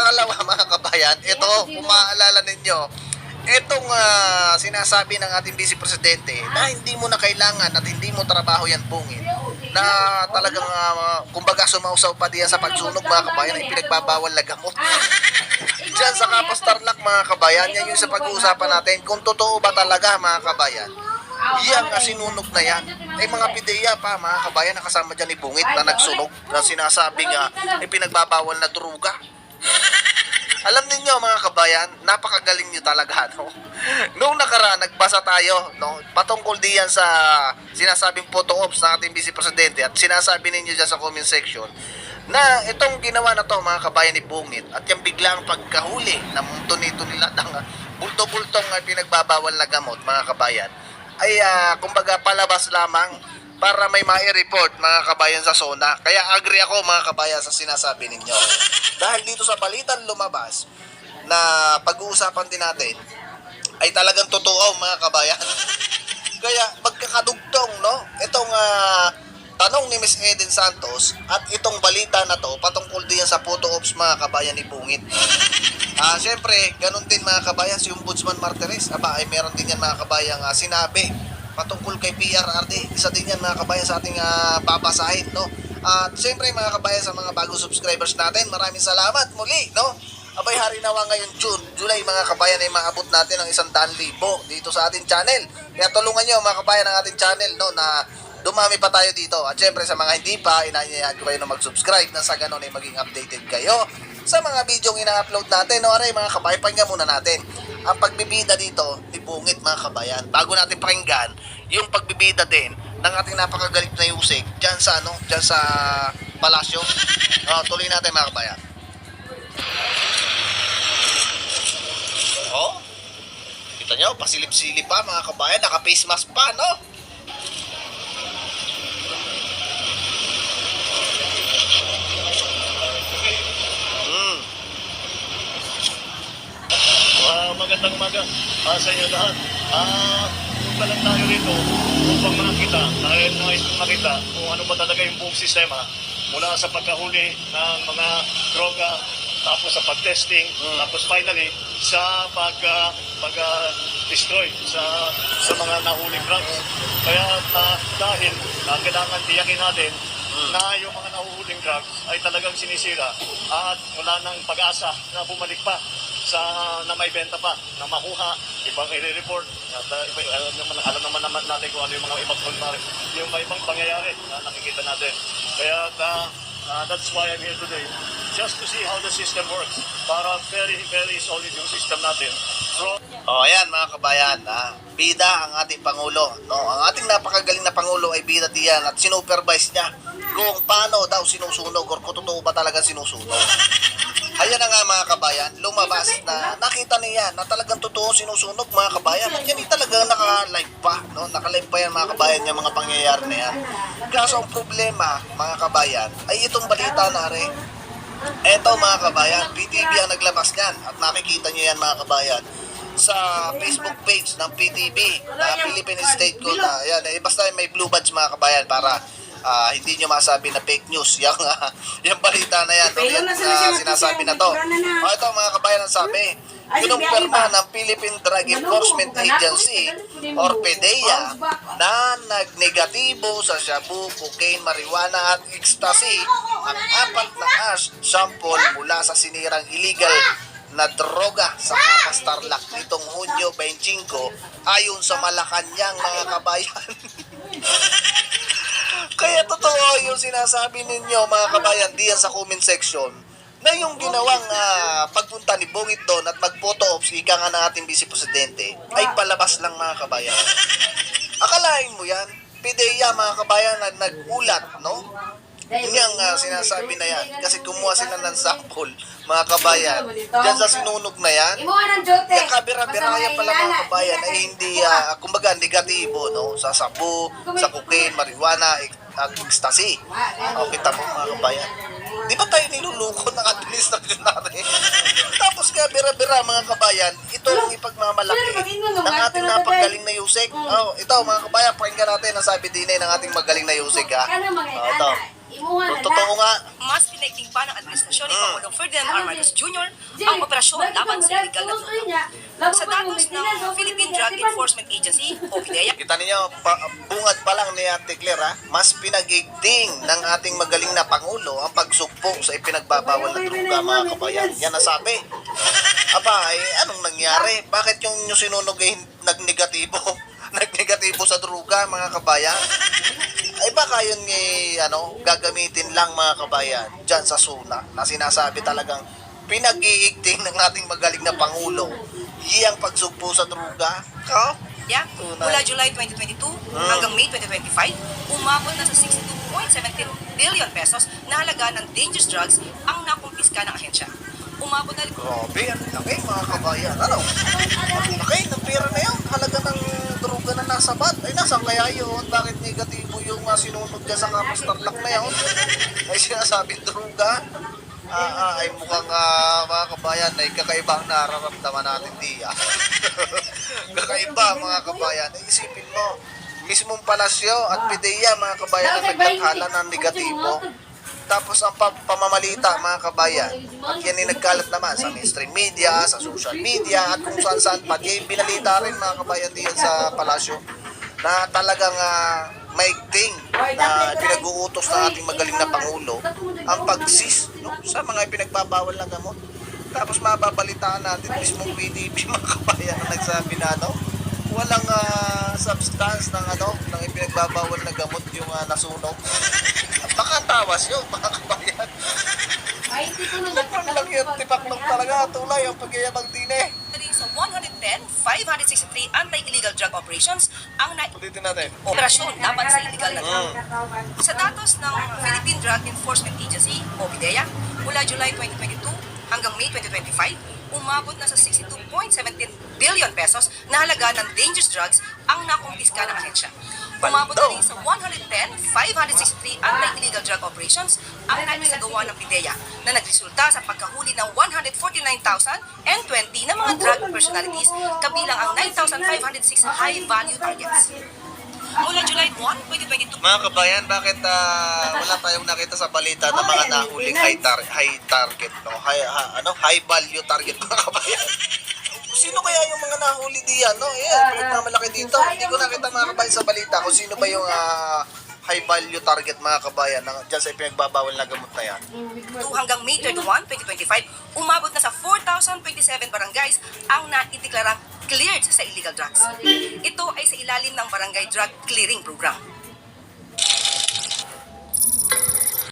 pangalawa mga kabayan, ito, kung maaalala ninyo, itong sinasabi ng ating Vice Presidente na hindi mo na kailangan at hindi mo trabaho yan bungin, na talagang kumbaga sumausaw pa diyan sa pagsunog mga kabayan ay pinagbabawal na gamot. Diyan sa Kapas Tarlac mga kabayan, yan yung sa pag-uusapan natin kung totoo ba talaga mga kabayan. Yan sinunog na yan. Ay mga pideya pa mga kabayan, nakasama dyan ni Bungit na nagsunog na sinasabing ay pinagbabawal na druga. Alam niyo mga kabayan, napakagaling niyo talaga, no? Noong nakaraan, nagbasa tayo, no? Patungkol diyan sa sinasabing photo ops ng ating Vice Presidente at sinasabi ninyo dyan sa comment section na itong ginawa na to mga kabayan ni Bungit at yung biglang pagkahuli ng tuni-tunila ng bulto-bultong pinagbabawal na gamot mga kabayan ay kumbaga palabas lamang para may mai-report mga kabayan sa SONA. Kaya agree ako mga kabayan sa sinasabi ninyo. Dahil dito sa balitan lumabas na pag-uusapan din natin ay talagang totoo mga kabayan. Kaya magkakadugtong, no? Itong tanong ni Miss Eden Santos at itong balita na to patungkol din sa photo ops mga kabayan ni Bungit. Siyempre, ganun din mga kabayan si Ombudsman Martires. Ay meron din yan mga kabayan sinabi patungkol kay PRRD. Isa din yan mga kabayan sa ating babasahin, no? At siyempre mga kabayan sa mga bagong subscribers natin, maraming salamat muli, no? Abay, harinawa ngayon July mga kabayan ay maabot natin ang 100,000 dito sa ating channel. Kaya tulungan nyo mga kabayan ang ating channel, no, na dumami pa tayo dito. At syempre sa mga hindi pa, inaanyayahan ko kayo na mag-subscribe na sa ganun ay maging updated kayo sa mga videong ina-upload natin. No, aray mga kabayan, pakinggan muna natin ang pagbibida dito ni Bungit mga kabayan. Bago natin pakinggan yung pagbibida din ng ating napakagalit na Yusek dyan sa dyan sa palasyo. Tuloy natin mga kabayan. Oh, kita nyo, pasilip-silip pa mga kabayan, naka-face mask pa, no? Magandang umaga sa inyo lahat. Punta lang tayo rito upang makita, dahil nais makita kung ano ba talaga yung buong sistema mula sa pagkahuli ng mga droga, tapos sa pag-testing, tapos finally sa pag-destroy sa mga nahuling drugs. Kaya dahil kailangan tiyakin natin na yung mga nahuhuling drugs ay talagang sinisira at wala nang pag-asa na bumalik pa na may benta pa, na makuha, ibang i-report. At alam naman natin kung ano yung mga ibang pangyayari na nakikita natin. Kaya that's why I'm here today. Just to see how the system works. Para very, very solid yung system natin. Ayan mga kabayan, bida ang ating Pangulo. No? Ang ating napakagaling na Pangulo ay bida diyan at sinupervise niya kung paano daw sinusunog or kung totoo ba talaga sinusunog. Ayan na nga mga kabayan, lumabas na nakita niya na talagang totoo sinusunog mga kabayan. At yan talagang naka-live pa, no? Naka-live pa yan mga kabayan yung mga pangyayari na yan. Kaso ang problema mga kabayan ay itong balita na rin. Eto mga kabayan, PTV ang naglabas niyan at nakikita niyo yan mga kabayan sa Facebook page ng PTV na Philippine State Code na yan. Basta may blue badge mga kabayan para hindi nyo masabi na fake news yung balita na yan, yung sinasabi na to. Ito mga kabayan ang sabi, kinumpirma ng Philippine Drug Enforcement Agency or PDEA na nagnegatibo sa shabu, cocaine, marijuana at ecstasy ang 4 na ash sample mula sa sinirang illegal na droga sa Kapas Tarlac nitong Hunyo 25 ayon sa Malacanang mga kabayan. Kaya totoo yung sinasabi ninyo mga kabayan diyan sa comment section na yung ginawang pagpunta ni Bungit doon at mag-photo ops ika nga ng ating Vice Presidente ay palabas lang mga kabayan. Akalain mo yan, PDEA mga kabayan na nag-ulat, no? Yung sinasabi na yan kasi kumuha sila ng sample mga kabayan dyan sa sinunog na yan. Yung kabira-bira yan pala mga kabayan ay hindi kumbaga negatibo, no? Sa sabu, sa cocaine, marijuana at ecstasy. Kita mo mga kabayan, di ba tayo niluluko ng administrasyon natin? Tapos kabira-bira mga kabayan, ito ang ipagmamalaki ng ating napagaling na Yusek. Ito mga kabayan, pakinggan natin ang sabi din ng ating magaling na Yusek. Ito. Kung totoo nga, Mas pinaiting pa ng administrasyon ni Pangulong Ferdinand R. Marcos Jr. ang operasyon laban sa illegal na droga. Sa datos ng Philippine Drug Enforcement Agency o PDEA, kita ninyo, bungad pa lang ni Ate Claire, ha? Mas pinagigting ng ating magaling na Pangulo ang pagsugpo sa ipinagbabawal na droga, mga kabayan. Yan nasabi. Aba, anong nangyari? Bakit yung sinunog ay nagnegatibo? Nagnegatibo sa droga, mga kabayan? Ay baka yun gagamitin lang, mga kabayan, dyan sa SUNA, na sinasabi talagang pinag-iigting ng ating magaling na Pangulo iyang pagsugpo sa droga. mula July 2022 hanggang May 2025, umabot na sa 62.17 billion pesos na halaga ng dangerous drugs ang nakumpiska ng ahensya. Umabot na rin Grabe, ang laki, mga kabayan. Ano? Ang laki ng pera na yun. Halaga ng droga na nasa bat. Ay, nasaan kaya yun? Bakit negatibo yung sinunog dyan sa Campus Tarlac na yun? Ay, sinasabing droga. Ay mukhang mga kabayan ay kakaiba ang nararamdaman natin diya. Kakaiba, mga kabayan. Isipin mo, mismong palasyo at PDEA, mga kabayan, ang nagtanghala ng negatibo. Tapos ang pamamalita, mga kabayan, at yan ay nagkalat naman sa mainstream media, sa social media, at kung saan-saan pa. Yung binalita rin, mga kabayan, diyan sa palasyo, na talagang maigting na pinag-uutos ng ating magaling na Pangulo ang pagsis sa mga ipinagbabawal na gamot. Tapos mababalitaan natin mismong PDP, mga kabayan, na nagsabi na walang substance ng ng ipinagbabawal na gamot yung nasunog. Baka tawas yun, mga kabayan. Parang lang yun, tipaklong talaga, tulay ang pagyayabang tine. sa 110,563 anti-illegal drug operations ang Ulitin natin. operasyon laban sa illegal na droga. Sa datos ng Philippine Drug Enforcement Agency o PDEA, mula July 2022 hanggang May 2025, umabot na sa 62.17 billion pesos na halaga ng dangerous drugs ang nakumpiska ng ahensya. Umabot na rin sa 110,563 anti-illegal drug operations ang naisagawa ng PDEA na nagresulta sa pagkahuli ng 149,020 na mga drug personalities kabilang ang 9,506 high-value targets. Mula July 1, 2022, Mga kabayan, bakit wala tayong nakita sa balita ng mga nahuling high target, high value target, mga kabayan? Sino kaya yung mga nahuli diyan, pinagmamalaki dito. Hindi ko nakita, mga kabayan, sa balita kung sino ba yung high value target, mga kabayan, dyan sa ipinagbabawal na gamot na yan. hanggang May 31, 2025, umabot na sa 4,027 barangays ang naideklarang cleared sa illegal drugs. Ito ay sa ilalim ng Barangay Drug Clearing Program.